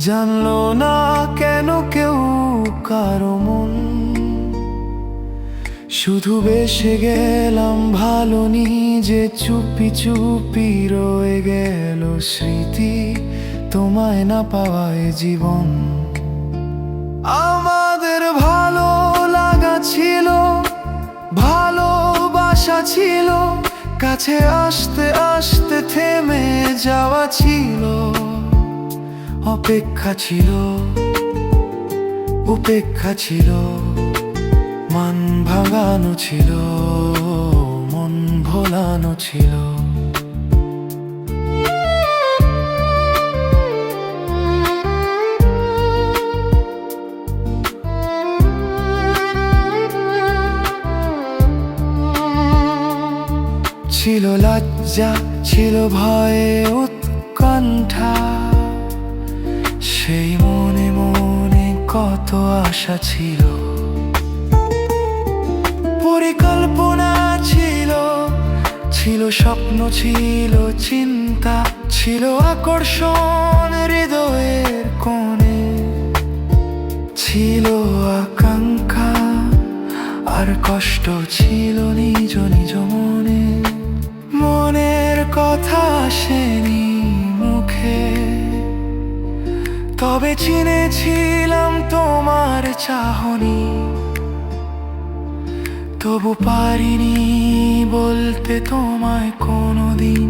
জানলো না কেন কেউ কারো মন, শুধু বেসে গেলাম ভালো নিজে, চুপি চুপি রয়ে গেল স্মৃতি, তোমায় না পাওয়ায় জীবন। আমাদের ভালো লাগা ছিল, ভালোবাসা ছিল, কাছে আসতে আসতে থেমে যাওয়া ছিল, অপেক্ষা ছিল, উপেক্ষা ছিল, মন ভাঙানো ছিল, মন ভোলানো ছিল। ছিল লজ্জা, ছিল ভয়ে উৎকণ্ঠা, সেই মনে মনে কত আশা ছিল, পরিকল্পনা ছিল, ছিল স্বপ্ন, ছিল চিন্তা, ছিল আকর্ষণ হৃদয়ের কোণে, ছিল আকাঙ্ক্ষা আর কষ্ট ছিল নিজ নিজ মনে। মনের কথা আসেনি মুখে, তবে চিনেছিলাম তোমার চাহনি, তবু পারিনি বলতে তোমায় কোনোদিন,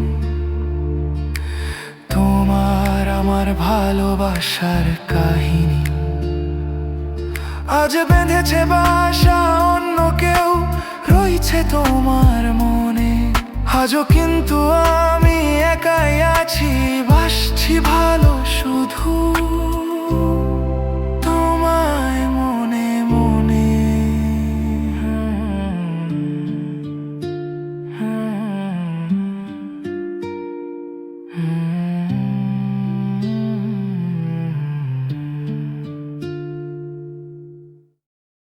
তোমার আমার ভালোবাসার কাহিনী। আজ বেঁধেছে বাসা অন্য কেউ, রয়েছে তোমার মনে, আজও কিন্তু আমি একাই আছি, বাসছি ভালো শুধু।